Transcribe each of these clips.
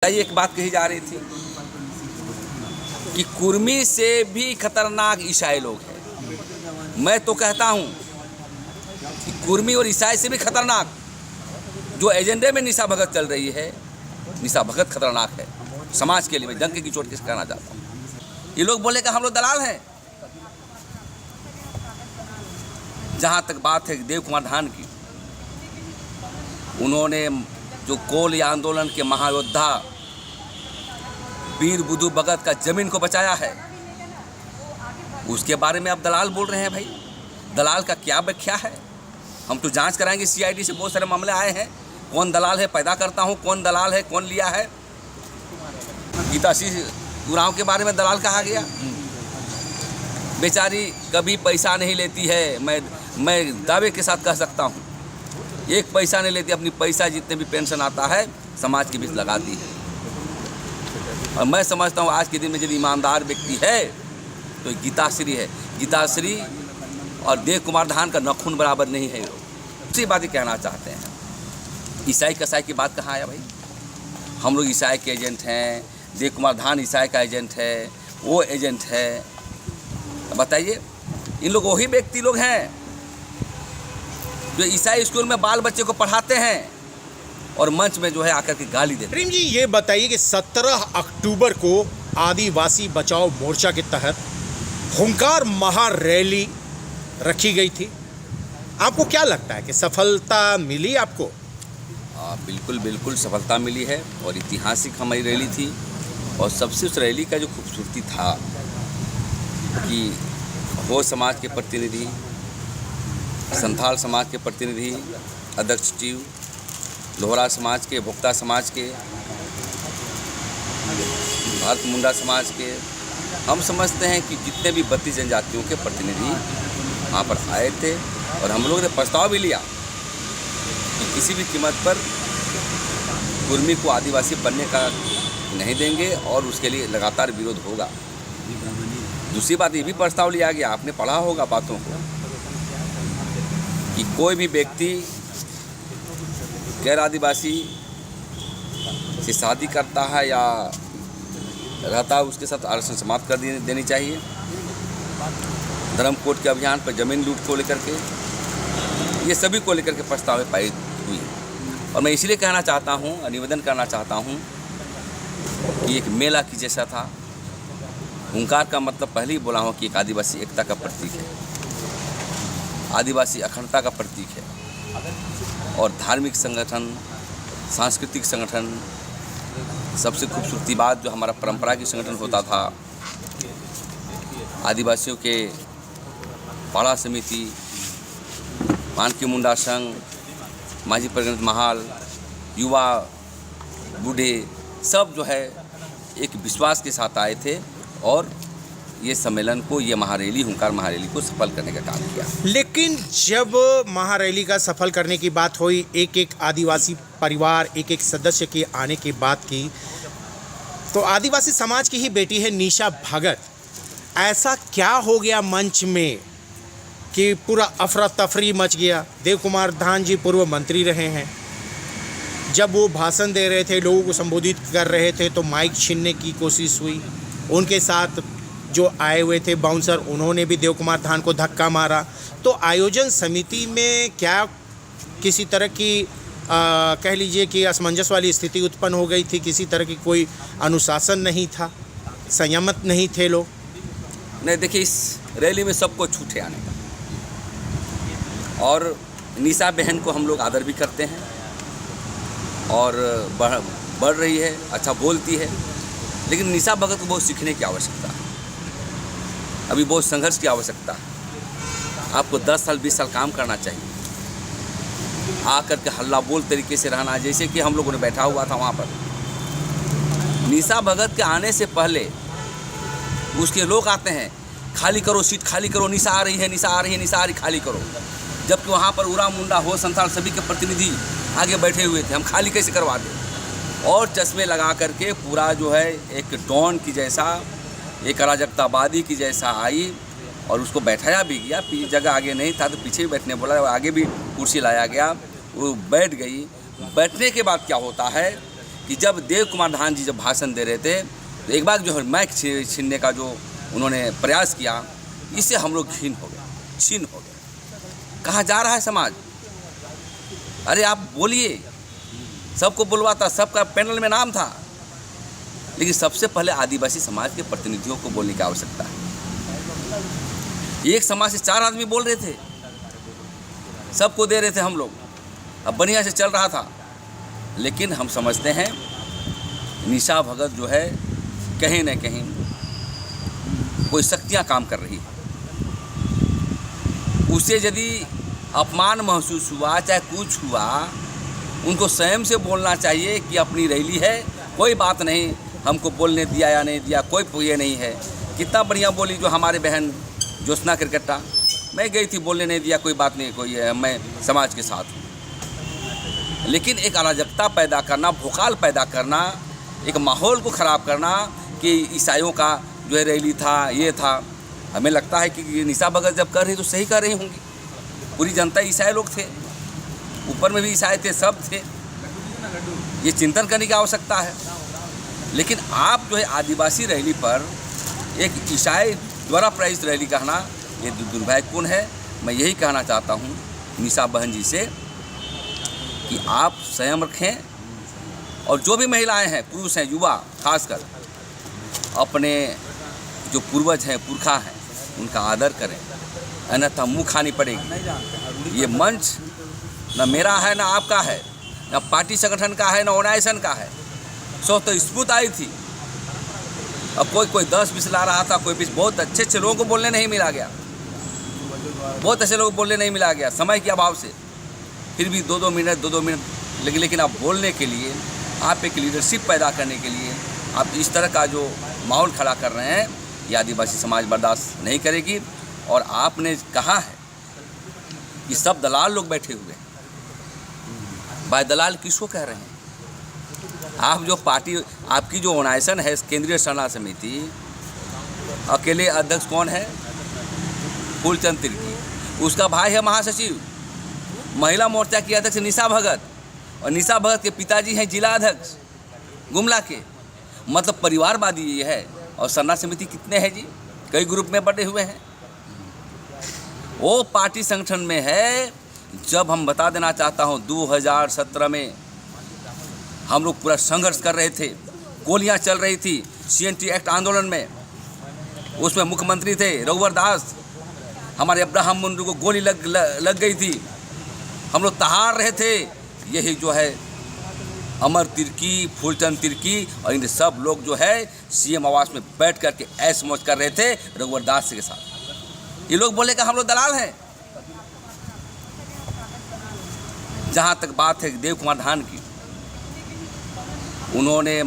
एक बात कही जा रही थी कि कुर्मी से भी खतरनाक ईसाई लोग हैं। मैं तो कहता हूं कि कुर्मी और ईसाई से भी खतरनाक जो एजेंडे में निशा भगत चल रही है, निशा भगत खतरनाक है समाज के लिए। मैं डंके की चोट किस कहना चाहता हूं। ये लोग बोले कि हम लोग दलाल हैं। जहां तक बात है देव कुमार धान की, उन्होंने जो कोल आंदोलन के महायोद्धा वीर बुद्धू भगत का जमीन को बचाया है, उसके बारे में आप दलाल बोल रहे हैं। भाई दलाल का क्या व्याख्या है? हम तो जांच कराएंगे। सीआईडी से बहुत सारे मामले आए हैं। कौन दलाल है पैदा करता हूं, कौन दलाल है, कौन लिया है। गीता सिंह उरांव के बारे में दलाल कहा गया। बेचारी कभी पैसा नहीं लेती है। मैं दावे के साथ कह सकता हूं, एक पैसा नहीं लेती। अपनी पैसा जितने भी पेंशन आता है समाज के बीच लगाती है। और मैं समझता हूँ आज के दिन में यदि ईमानदार व्यक्ति है तो गीताश्री है। गीताश्री और देव कुमार धान का नखून बराबर नहीं है। उसी बात ही कहना चाहते हैं। ईसाई कसाई की बात कहाँ आया भाई? हम लोग ईसाई के एजेंट हैं, देव कुमार धान ईसाई का एजेंट है, वो एजेंट है। बताइए, इन लोग वही व्यक्ति लोग हैं जो ईसाई स्कूल में बाल बच्चे को पढ़ाते हैं और मंच में जो है आकर के गाली देते हैं। प्रेम जी, ये बताइए कि 17 अक्टूबर को आदिवासी बचाओ मोर्चा के तहत हुंकार महारैली रखी गई थी। आपको क्या लगता है कि सफलता मिली आपको? बिल्कुल सफलता मिली है और ऐतिहासिक हमारी रैली थी। और सबसे उस रैली का जो खूबसूरती था कि हो समाज के प्रतिनिधि, संथाल समाज के प्रतिनिधि, अध्यक्ष टीव, लोहरा समाज के, भोक्ता समाज के, भारत मुंडा समाज के, हम समझते हैं कि जितने भी 32 जनजातियों के प्रतिनिधि वहाँ पर आए थे। और हम लोगों ने प्रस्ताव भी लिया कि किसी भी कीमत पर कुर्मी को आदिवासी बनने का नहीं देंगे और उसके लिए लगातार विरोध होगा। दूसरी बात ये भी प्रस्ताव लिया गया, आपने पढ़ा होगा बातों को, कि कोई भी व्यक्ति गैर आदिवासी से शादी करता है या रहता है, उसके साथ आरक्षण समाप्त कर देनी चाहिए। धर्म कोड के अभियान पर जमीन लूट को लेकर के, ये सभी को लेकर के प्रस्ताव पारित हुई। और मैं इसलिए कहना चाहता हूँ, निवेदन करना चाहता हूँ कि एक मेला की जैसा था। हुंकार का मतलब पहले ही बोला हूँ कि एक आदिवासी एकता का प्रतीक है, आदिवासी अखंडता का प्रतीक है। और धार्मिक संगठन, सांस्कृतिक संगठन, सबसे खूबसूरती बात जो हमारा परंपरा की संगठन होता था, आदिवासियों के पाड़ा समिति, मानकी मुंडा संघ, माझी परिगणित महाल, युवा, बूढ़े, सब जो है एक विश्वास के साथ आए थे और ये सम्मेलन को, ये महारैली, हुंकार महारैली को सफल करने का काम किया। लेकिन जब महारैली का सफल करने की बात हुई, एक एक आदिवासी परिवार, एक एक सदस्य के आने की बात की, तो आदिवासी समाज की ही बेटी है निशा भगत। ऐसा क्या हो गया मंच में कि पूरा अफरा तफरी मच गया? देव कुमार धान जी पूर्व मंत्री रहे हैं। जब वो भाषण दे रहे थे, लोगों को संबोधित कर रहे थे, तो माइक छीनने की कोशिश हुई। उनके साथ जो आए हुए थे बाउंसर, उन्होंने भी देव कुमार धान को धक्का मारा। तो आयोजन समिति में क्या किसी तरह की कह लीजिए कि असमंजस वाली स्थिति उत्पन्न हो गई थी? किसी तरह की कोई अनुशासन नहीं था, संयमित नहीं थे लोग? नहीं, देखिए, इस रैली में सबको छूट है आने का। और निशा बहन को हम लोग आदर भी करते हैं और बढ़ रही है, अच्छा बोलती है। लेकिन निशा भगत को बहुत सीखने की आवश्यकता है, अभी बहुत संघर्ष की आवश्यकता है। आपको 10 साल 20 साल काम करना चाहिए। आकर के हल्ला बोल तरीके से रहना, जैसे कि हम लोगों ने बैठा हुआ था वहाँ पर। निशा भगत के आने से पहले उसके लोग आते हैं, खाली करो सीट, खाली करो, निशा आ रही है, निशा आ रही है, निशा आ रही, खाली करो। जबकि वहाँ पर उरा मुंडा हो, संथाल, सभी के प्रतिनिधि आगे बैठे हुए थे। हम खाली कैसे करवा दें? और चश्मे लगा करके पूरा जो है एक डॉन की जैसा, एक अराजकतावादी की जैसा आई और उसको बैठाया भी गया। जगह आगे नहीं था तो पीछे भी बैठने बोला, आगे भी कुर्सी लाया गया, वो बैठ गई। बैठने के बाद क्या होता है कि जब देव कुमार धान जी जब भाषण दे रहे थे तो एक बार जो है माइक छीनने का जो उन्होंने प्रयास किया, इससे हम लोग छीन हो गए। कहाँ जा रहा है समाज? अरे आप बोलिए, सबको बुलवाता, सबका पैनल में नाम था, लेकिन सबसे पहले आदिवासी समाज के प्रतिनिधियों को बोलने की आवश्यकता है। एक समाज से 4 आदमी बोल रहे थे, सबको दे रहे थे हम लोग, अब बढ़िया से चल रहा था। लेकिन हम समझते हैं निशा भगत जो है कहीं न कहीं कोई शक्तियाँ काम कर रही है। उसे यदि अपमान महसूस हुआ, चाहे कुछ हुआ, उनको स्वयं से बोलना चाहिए कि अपनी रैली है, कोई बात नहीं, हमको बोलने दिया या नहीं दिया कोई ये नहीं है। कितना बढ़िया बोली जो हमारे बहन ज्योत्सना किरकट्टा, मैं गई थी, बोलने नहीं दिया कोई बात नहीं, कोई है, मैं समाज के साथ हूँ। लेकिन एक अराजकता पैदा करना, भूखाल पैदा करना, एक माहौल को ख़राब करना कि ईसाइयों का जो है रैली था, ये था। हमें लगता है कि निशा भगत जब कर रही तो सही कर रही होंगी। पूरी जनता ईसाई लोग थे, ऊपर में भी ईसाई थे, सब थे। ये चिंतन करने की आवश्यकता है। लेकिन आप जो है आदिवासी रैली पर एक ईसाई द्वारा प्रायोजित रैली कहना, ये दुर्भाग्यपूर्ण है। मैं यही कहना चाहता हूँ निशा बहन जी से कि आप संयम रखें, और जो भी महिलाएं हैं, पुरुष हैं, युवा खासकर, अपने जो पूर्वज हैं, पुरखा हैं, उनका आदर करें, अन्यथा मुँह खानी पड़ेगी। ये मंच न मेरा है, न आपका है, न पार्टी संगठन का है, न ऑर्गेनाइजेशन का है। सो तो स्फूर्त आई थी। अब कोई 10-20 ला रहा था, कोई 20, बहुत अच्छे लोगों को बोलने नहीं मिला गया, बहुत अच्छे लोगों को बोलने नहीं मिला गया समय के अभाव से। फिर भी 2-2 मिनट लेकिन आप बोलने के लिए, आप एक लीडरशिप पैदा करने के लिए आप इस तरह का जो माहौल खड़ा कर रहे हैं, ये आदिवासी समाज बर्दाश्त नहीं करेगी। और आपने कहा है कि सब दलाल लोग बैठे हुए हैं। भाई दलाल किसको कह रहे हैं? आप जो पार्टी, आपकी जो ऑर्गेनाइजेशन है केंद्रीय सरना समिति, अकेले अध्यक्ष कौन है? फूलचंद तिर्की। उसका भाई है महासचिव। महिला मोर्चा की अध्यक्ष निशा भगत, और निशा भगत के पिताजी हैं जिला अध्यक्ष गुमला के। मतलब परिवारवादी ये है। और सरना समिति कितने हैं जी? कई ग्रुप में बटे हुए हैं। वो पार्टी संगठन में है। जब हम बता देना चाहता हूँ 2017 में हम लोग पूरा संघर्ष कर रहे थे, गोलियां चल रही थी CNT एक्ट आंदोलन में, उसमें मुख्यमंत्री थे रघुवर दास। हमारे अब्राहम मुंडू को गोली लग गई थी, हम लोग तहार रहे थे। यही जो है अमर तिर्की, फूलचंद तिर्की और इन सब लोग जो है CM आवास में बैठ करके ऐश मौज कर रहे थे रघुवर दास के साथ। ये लोग बोले कि हम लोग दलाल हैं। जहाँ तक बात है देव कुमार धान की, उन्होंने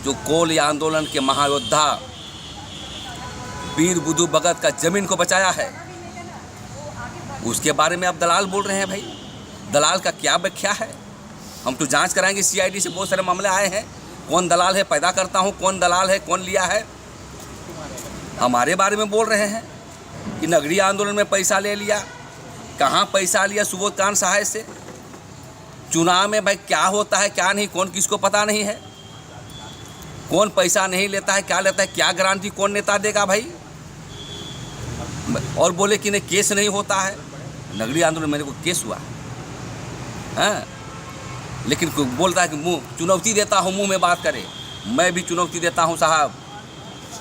जो कोल आंदोलन के महायोद्धा वीर बुद्धू भगत का जमीन को बचाया है, उसके बारे में आप दलाल बोल रहे हैं। भाई दलाल का क्या व्याख्या है? हम तो जांच कराएंगे। CID से बहुत सारे मामले आए हैं, कौन दलाल है पैदा करता हूँ, कौन दलाल है, कौन लिया है। हमारे बारे में बोल रहे हैं कि नगरीय आंदोलन में पैसा ले लिया। कहाँ पैसा लिया? सुबोध कांत सहाय से। चुनाव में भाई क्या होता है क्या नहीं, कौन किसको पता नहीं है। कौन पैसा नहीं लेता है, क्या लेता है, क्या गारंटी कौन नेता देगा भाई? और बोले कि नहीं केस नहीं होता है। नगरीय आंदोलन मेरे को केस हुआ है, लेकिन कोई बोलता है कि मुँह चुनौती देता हूँ, मुँह में बात करे। मैं भी चुनौती देता हूँ साहब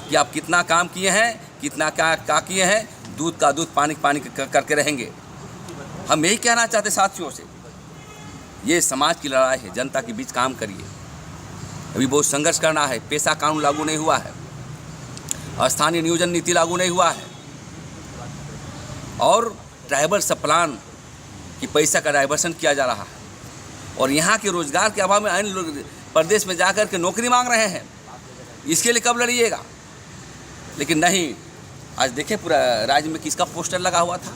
कि आप कितना काम किए हैं, कितना क्या किए हैं। दूध का दूध, पानी पानी करके रहेंगे। हम यही कहना चाहते साथियों से, ये समाज की लड़ाई है, जनता के बीच काम करिए। अभी बहुत संघर्ष करना है। पेशा कानून लागू नहीं हुआ है, स्थानीय नियोजन नीति लागू नहीं हुआ है, और ट्राइबल सब प्लान की पैसा का डाइवर्सन किया जा रहा है। और यहाँ के रोजगार के अभाव में अन्य लोग प्रदेश में जाकर के नौकरी मांग रहे हैं। इसके लिए कब लड़िएगा? लेकिन नहीं। आज देखें पूरा राज्य में किसका पोस्टर लगा हुआ था?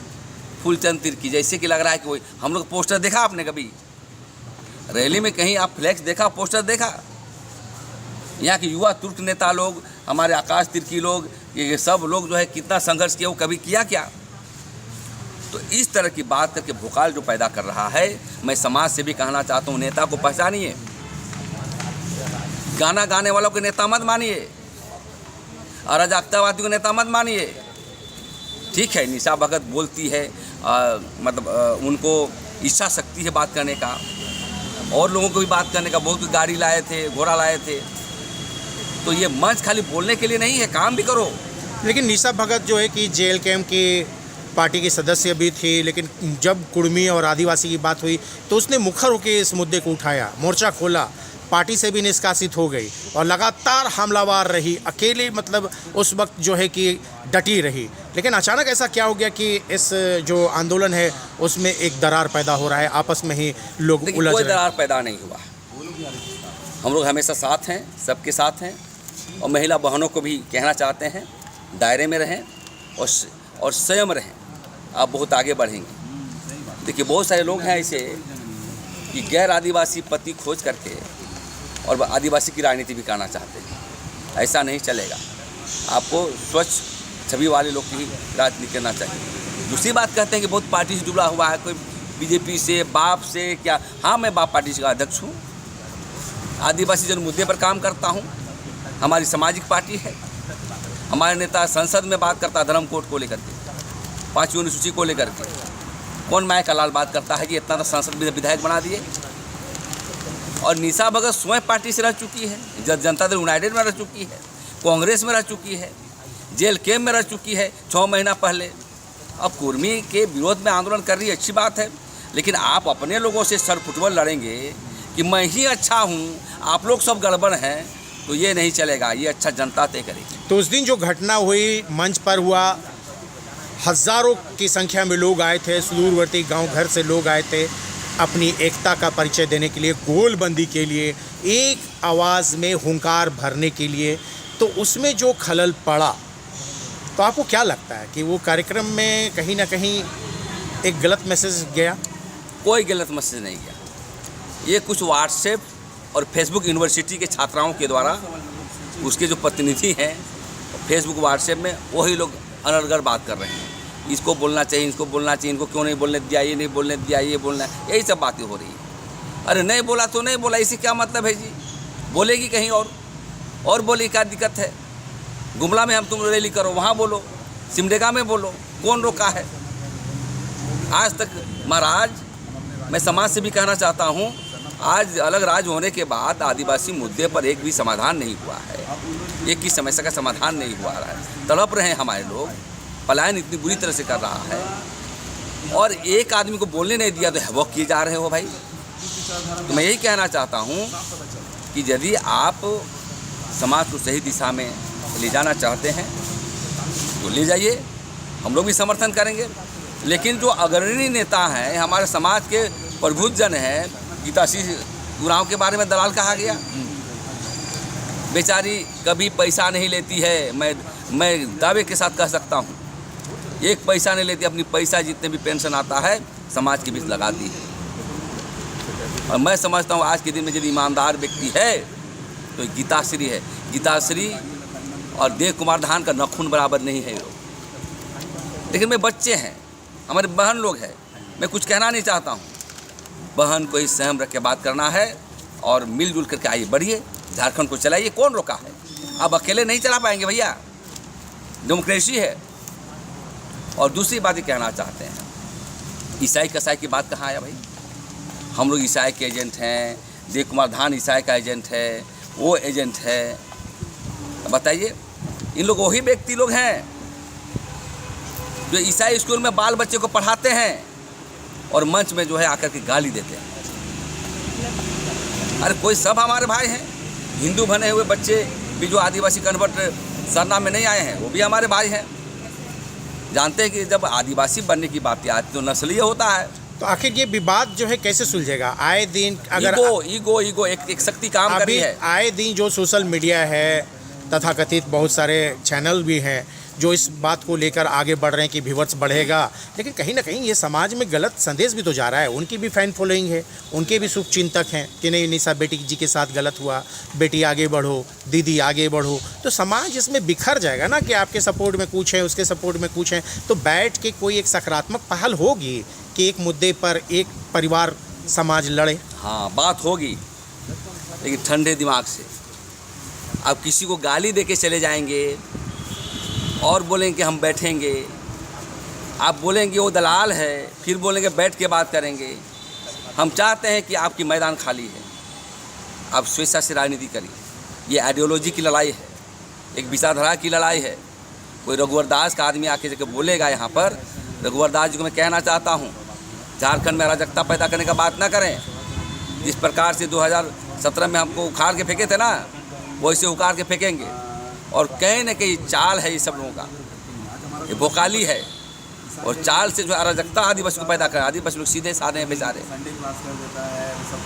फूलचंद तिर्की। जैसे कि लग रहा है कि वही हम लोग पोस्टर देखा आपने कभी? रैली में कहीं आप फ्लैक्स देखा, पोस्टर देखा? यहाँ के युवा तुर्क नेता लोग, हमारे आकाश तिर्की लोग, ये सब लोग जो है कितना संघर्ष किया, वो कभी किया क्या? तो इस तरह की बात करके भूखाल जो पैदा कर रहा है, मैं समाज से भी कहना चाहता हूँ, नेता को पहचानिए। गाना गाने वालों को नेता मत मानिए, अराजकतावादी को नेता मत मानिए। ठीक है, निशा भगत बोलती है, उनको इच्छा शक्ति है बात करने का, और लोगों को भी बात करने का। बहुत गाड़ी लाए थे, घोड़ा लाए थे, तो ये मंच खाली बोलने के लिए नहीं है, काम भी करो। लेकिन निशा भगत जो है कि जेल कैम्प की पार्टी की सदस्य भी थी, लेकिन जब कुर्मी और आदिवासी की बात हुई तो उसने मुखर होकर इस मुद्दे को उठाया, मोर्चा खोला, पार्टी से भी निष्कासित हो गई और लगातार हमलावर रही, अकेले मतलब उस वक्त जो है कि डटी रही। लेकिन अचानक ऐसा क्या हो गया कि इस जो आंदोलन है उसमें एक दरार पैदा हो रहा है, आपस में ही लोग उलझ रहे हैं। कोई दरार पैदा नहीं हुआ, हम लोग हमेशा साथ हैं, सबके साथ हैं, और महिला बहनों को भी कहना चाहते हैं दायरे में रहें और संयम रहें, आप बहुत आगे बढ़ेंगे। देखिए, बहुत सारे लोग हैं ऐसे कि गैर आदिवासी पति खोज करके और आदिवासी की राजनीति भी करना चाहते हैं। ऐसा नहीं चलेगा, आपको स्वच्छ छवि वाले लोग की राजनीति करना चाहिए। दूसरी बात कहते हैं कि बहुत पार्टी से जुड़ा हुआ है, कोई बीजेपी से, बाप से क्या। हाँ, मैं बाप पार्टी का अध्यक्ष हूँ, आदिवासी जन मुद्दे पर काम करता हूँ, हमारी सामाजिक पार्टी है। हमारे नेता संसद में बात करता है धर्म कोड को लेकर के, 5वीं अनुसूची को लेकर के। कौन माय का लाल बात करता है कि इतना तो संसद में विधायक बना दिए। और निशा भगत स्वयं पार्टी से रह चुकी है, जनता दल यूनाइटेड में रह चुकी है, कांग्रेस में रह चुकी है, जेल कैम्प में रह चुकी है 6 महीना पहले। अब कुर्मी के विरोध में आंदोलन कर रही है, अच्छी बात है, लेकिन आप अपने लोगों से सर फुटबॉल लड़ेंगे कि मैं ही अच्छा हूँ, आप लोग सब गड़बड़ हैं, तो ये नहीं चलेगा। ये अच्छा जनता तय करेगी। तो उस दिन जो घटना हुई मंच पर हुआ, हज़ारों की संख्या में लोग आए थे, सुदूरवर्ती गांव घर से लोग आए थे अपनी एकता का परिचय देने के लिए, गोलबंदी के लिए, एक आवाज़ में हुंकार भरने के लिए। तो उसमें जो खलल पड़ा, तो आपको क्या लगता है कि वो कार्यक्रम में कहीं ना कहीं एक गलत मैसेज गया? कोई गलत मैसेज नहीं गया। ये कुछ व्हाट्सएप और फेसबुक यूनिवर्सिटी के छात्राओं के द्वारा, उसके जो प्रतिनिधि हैं फेसबुक व्हाट्सएप में, वही लोग अनर्गल बात कर रहे हैं। इसको बोलना चाहिए, इसको बोलना चाहिए, इनको क्यों नहीं बोलने दिया, ये नहीं बोलने दिया, ये बोलना, यही सब बातें हो रही है। अरे नहीं बोला तो नहीं बोला, इससे क्या मतलब है जी? बोलेगी कहीं और बोली, क्या दिक्कत है? गुमला में हम तुम रैली करो, वहाँ बोलो, सिमडेगा में बोलो, कौन रोका है? आज तक महाराज, मैं समाज से भी कहना चाहता हूँ, आज अलग राज्य होने के बाद आदिवासी मुद्दे पर एक भी समाधान नहीं हुआ है, एक ही समस्या का समाधान नहीं हुआ है। तड़प रहे हैं हमारे लोग, पलायन इतनी बुरी तरह से कर रहा है, और एक आदमी को बोलने नहीं दिया तो हवक किए जा रहे हो भाई। तो मैं यही कहना चाहता हूँ कि यदि आप समाज को सही दिशा में ले जाना चाहते हैं तो ले जाइए, हम लोग भी समर्थन करेंगे। लेकिन जो अग्रणी नेता हैं, हमारे समाज के प्रबुद्ध जन हैं, गीता सिंह उरांव के बारे में दलाल कहा गया, बेचारी कभी पैसा नहीं लेती है, मैं दावे के साथ कह सकता हूँ, एक पैसा नहीं लेती, अपनी पैसा जितने भी पेंशन आता है समाज के बीच लगाती है। और मैं समझता हूँ आज के दिन में यदि ईमानदार व्यक्ति है तो गीताश्री है। गीताश्री और देव कुमार धान का नखून बराबर नहीं है लोग। लेकिन मैं बच्चे हैं, हमारे बहन लोग हैं, मैं कुछ कहना नहीं चाहता हूँ। बहन को ही सहम रख के बात करना है और मिलजुल करके आइए, बढ़िए, झारखंड को चलाइए। कौन रोका है? अब अकेले नहीं चला पाएंगे भैया, डेमोक्रेसी है। और दूसरी बात ही कहना चाहते हैं, ईसाई कसाई की बात कहाँ आया भाई? हम लोग ईसाई के एजेंट हैं, देव कुमार धान ईसाई का एजेंट है, वो एजेंट है। बताइए, इन लोग वही व्यक्ति लोग हैं जो ईसाई स्कूल में बाल बच्चे को पढ़ाते हैं और मंच में जो है आकर के गाली देते हैं। अरे कोई सब हमारे भाई हैं, हिंदू बने हुए बच्चे भी जो आदिवासी कन्वर्ट सरना में नहीं आए हैं, वो भी हमारे भाई हैं। जानते हैं कि जब आदिवासी बनने की बात आती तो नस्लीय होता है। तो आखिर ये विवाद जो है कैसे सुलझेगा? आए दिन अगर ईगो एक शक्ति काम कर रही है। आए दिन जो सोशल मीडिया है, तथाकथित बहुत सारे चैनल भी हैं जो इस बात को लेकर आगे बढ़ रहे हैं कि व्यूअर्स बढ़ेगा, लेकिन कहीं ना कहीं ये समाज में गलत संदेश भी तो जा रहा है। उनकी भी फैन फॉलोइंग है, उनके भी शुभ चिंतक हैं कि नहीं, निशा बेटी जी के साथ गलत हुआ, बेटी आगे बढ़ो, दीदी आगे बढ़ो। तो समाज इसमें बिखर जाएगा ना कि आपके सपोर्ट में कुछ है, उसके सपोर्ट में कुछ है। तो बैठ के कोई एक सकारात्मक पहल होगी कि एक मुद्दे पर एक परिवार समाज लड़े। हाँ, बात होगी, लेकिन ठंडे दिमाग से, आप किसी को गाली दे के चले जाएंगे और बोलेंगे कि हम बैठेंगे, आप बोलेंगे वो दलाल है, फिर बोलेंगे बैठ के बात करेंगे। हम चाहते हैं कि आपकी मैदान खाली है, आप स्वेच्छा से राजनीति करिए। ये आइडियोलॉजी की लड़ाई है, एक विचारधारा की लड़ाई है। कोई रघुवर दास का आदमी आके जगह बोलेगा यहाँ पर, रघुवर दास जी को मैं कहना चाहता हूँ, झारखंड में अराजकता पैदा करने का बात ना करें। जिस प्रकार से 2017 में हमको उखाड़ के फेंके थे ना, वैसे उखाड़ के फेंकेंगे। और कहीं न कहीं चाल है ये सब लोगों का, ये भोकाली है और चाल से जो अराजकता आदिवासी को पैदा कर। आदिवासी लोग सीधे साधे हैं बेचारे,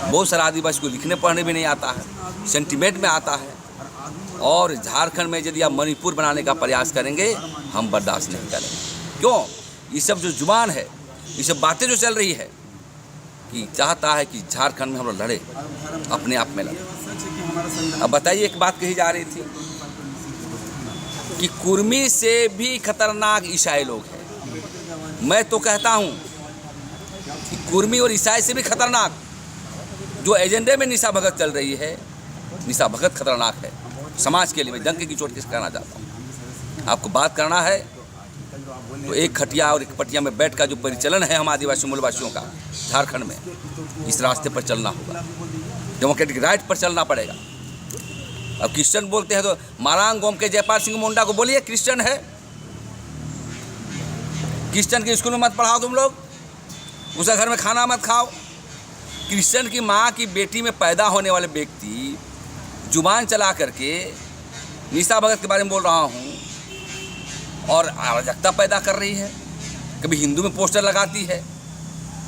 बहुत सारा आदिवासी को लिखने पढ़ने भी नहीं आता है, सेंटिमेंट में आता है। और झारखंड में यदि आप मणिपुर बनाने का प्रयास करेंगे, हम बर्दाश्त नहीं करेंगे। क्यों? ये सब जो जुबान है, ये सब बातें जो चल रही है कि चाहता है कि झारखंड में हम लोग लड़े, अपने आप में लड़े। अब बताइए, एक बात कही जा रही थी कि कुर्मी से भी खतरनाक ईसाई लोग हैं। मैं तो कहता हूँ कि कुर्मी और ईसाई से भी खतरनाक जो एजेंडे में निशा भगत चल रही है, निशा भगत खतरनाक है समाज के लिए। मैं डंके की चोट किस कहना चाहता हूँ, आपको बात करना है तो एक खटिया और एक पटिया में बैठ का जो परिचालन है हम आदिवासी मूलवासियों का झारखंड में, इस रास्ते पर चलना होगा, डेमोक्रेटिक राइट पर चलना पड़ेगा। अब क्रिश्चियन बोलते हैं तो मारांग गोम के जयपाल सिंह मुंडा को बोलिए क्रिश्चियन है, क्रिश्चियन के स्कूल में मत पढ़ाओ तुम लोग, उसका घर में खाना मत खाओ। क्रिश्चियन की माँ की बेटी में पैदा होने वाले व्यक्ति जुबान चला करके निशा भगत के बारे में बोल रहा हूँ और अराजकता पैदा कर रही है, कभी हिंदू में पोस्टर लगाती है।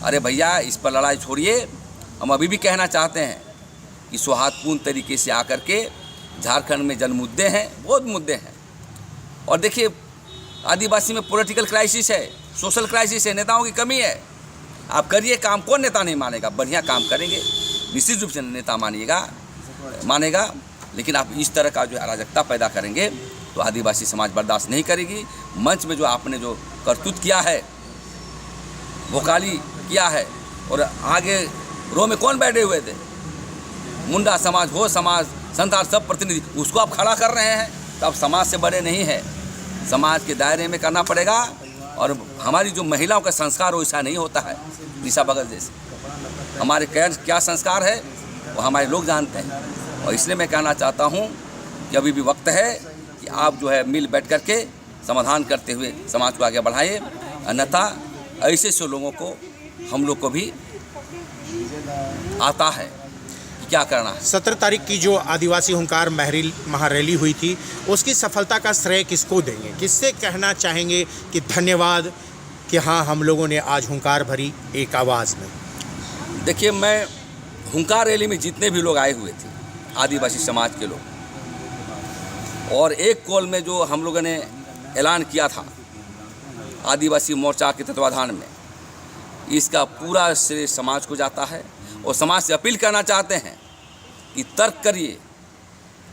अरे भैया, इस पर लड़ाई छोड़िए। हम अभी भी कहना चाहते हैं कि सौहार्दपूर्ण तरीके से आकर के झारखंड में जन मुद्दे हैं, बहुत मुद्दे हैं। और देखिए, आदिवासी में पॉलिटिकल क्राइसिस है, सोशल क्राइसिस है, नेताओं की कमी है। आप करिए काम, कौन नेता नहीं मानेगा? बढ़िया काम करेंगे, निश्चित रूप से नेता मानेगा। लेकिन आप इस तरह का जो अराजकता पैदा करेंगे तो आदिवासी समाज बर्दाश्त नहीं करेगी। मंच में जो आपने जो करतूत किया है, भोकाली किया है, और आगे रो में कौन बैठे हुए थे? मुंडा समाज हो, समाज संतार सब प्रतिनिधि, उसको आप खड़ा कर रहे हैं तो आप समाज से बड़े नहीं हैं। समाज के दायरे में करना पड़ेगा। और हमारी जो महिलाओं का संस्कार वैसा नहीं होता है निशा भगत जैसे। हमारे क्या संस्कार है वो हमारे लोग जानते हैं। और इसलिए मैं कहना चाहता हूँ कि अभी भी वक्त है कि आप जो है मिल बैठ करके समाधान करते हुए समाज को आगे बढ़ाइए, अन्यथा ऐसे लोगों को हम लोग को भी आता है कि क्या करना है। 17 तारीख की जो आदिवासी हुंकार महारैली हुई थी, उसकी सफलता का श्रेय किसको देंगे? किससे कहना चाहेंगे कि धन्यवाद कि हाँ, हम लोगों ने आज हुंकार भरी एक आवाज़ में? देखिए, मैं हुंकार रैली में जितने भी लोग आए हुए थे आदिवासी समाज के लोग, और एक कॉल में जो हम लोगों ने ऐलान किया था आदिवासी मोर्चा के तत्वाधान में, इसका पूरा श्रेय समाज को जाता है। और समाज से अपील करना चाहते हैं कि तर्क करिए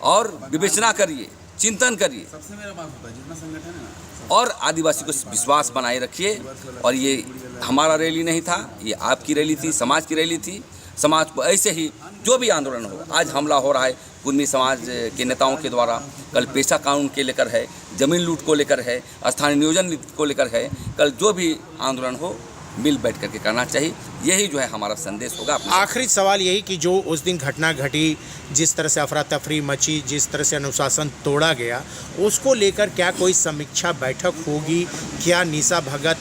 और विवेचना करिए, चिंतन करिए, सबसे मेरा बात होता है जितना संगठन है ना, और आदिवासी को विश्वास बनाए रखिए। और ये हमारा रैली नहीं था, ये आपकी रैली थी, समाज की रैली थी। समाज को ऐसे ही जो भी आंदोलन हो, आज हमला हो रहा है कुर्मी समाज के नेताओं के द्वारा, कल पेशा कानून के लेकर है, जमीन लूट को लेकर है, स्थानीय नियोजन नीति को लेकर है, कल जो भी आंदोलन हो मिल बैठ करके करना चाहिए। यही जो है हमारा संदेश होगा। आखिरी सवाल यही कि जो उस दिन घटना घटी, जिस तरह से अफरा तफरी मची, जिस तरह से अनुशासन तोड़ा गया, उसको लेकर क्या कोई समीक्षा बैठक होगी? क्या निशा भगत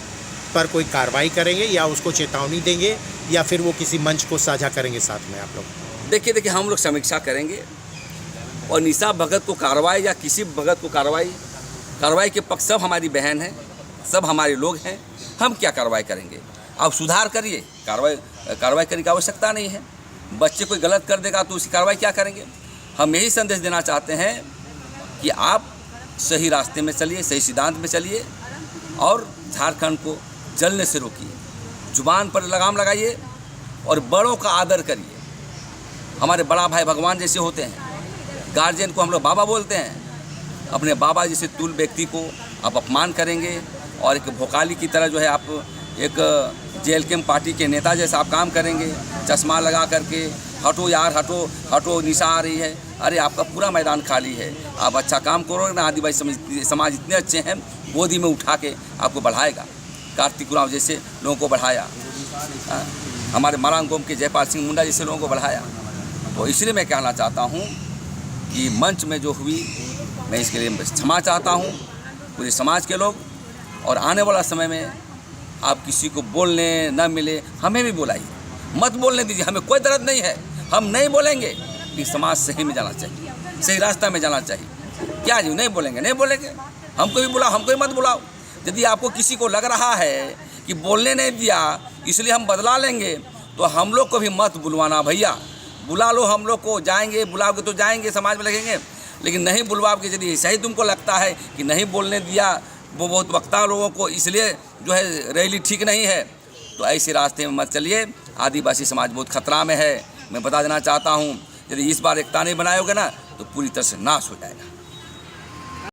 पर कोई कार्रवाई करेंगे या उसको चेतावनी देंगे या फिर वो किसी मंच को साझा करेंगे साथ में आप लोग? देखिए, हम लोग समीक्षा करेंगे और निशा भगत को कार्रवाई या किसी भगत को कार्रवाई के पक्ष सब हमारी बहन है, सब हमारे लोग हैं। हम क्या कार्रवाई करेंगे? आप सुधार करिए, कार्रवाई करने की आवश्यकता नहीं है। बच्चे कोई गलत कर देगा तो उसकी कार्रवाई क्या करेंगे? हम यही संदेश देना चाहते हैं कि आप सही रास्ते में चलिए, सही सिद्धांत में चलिए और झारखंड को जलने से रोकिए, जुबान पर लगाम लगाइए और बड़ों का आदर करिए। हमारे बड़ा भाई भगवान जैसे होते हैं, गार्जियन को हम लोग बाबा बोलते हैं। अपने बाबा जैसे तुल व्यक्ति को आप अपमान करेंगे और एक भोकाली की तरह जो है आप एक जेएलकेएम पार्टी के नेता जैसा आप काम करेंगे, चश्मा लगा करके हटो यार, हटो हटो, निशा आ रही है। अरे आपका पूरा मैदान खाली है, आप अच्छा काम करोगे ना, आदिवासी समाज इतने अच्छे हैं, गोदी में उठा के आपको बढ़ाएगा। कार्तिक उरांव जैसे लोगों को बढ़ाया, हमारे मारांगोम के जयपाल सिंह मुंडा जैसे लोगों को बढ़ाया। तो इसलिए मैं कहना चाहता हूँ कि मंच में जो हुई, मैं इसके लिए क्षमा चाहता हूँ पूरे समाज के लोग। और आने वाला समय में आप किसी को बोलने न मिले, हमें भी बुलाइए, मत बोलने दीजिए, हमें कोई दर्द नहीं है, हम नहीं बोलेंगे कि समाज सही में जाना चाहिए, सही रास्ता में जाना चाहिए। क्या जी नहीं बोलेंगे? नहीं बोलेंगे, हमको भी बुलाओ, हमको भी मत बुलाओ। यदि आपको किसी को लग रहा है कि बोलने नहीं दिया इसलिए हम बदला लेंगे, तो हम लोग को भी मत बुलवाना भैया। बुला लो, हम लोग को जाएंगे, बुलाओगे तो जाएंगे, समाज में लगेंगे। लेकिन नहीं बुलवाओगे, यदि सही तुमको लगता है कि नहीं बोलने दिया वो बहुत वक्ता लोगों को, इसलिए जो है रैली ठीक नहीं है, तो ऐसे रास्ते में मत चलिए। आदिवासी समाज बहुत खतरा में है। मैं बता देना चाहता हूँ, यदि इस बार एकता नहीं बनाओगे ना तो पूरी तरह से नाश हो जाएगा।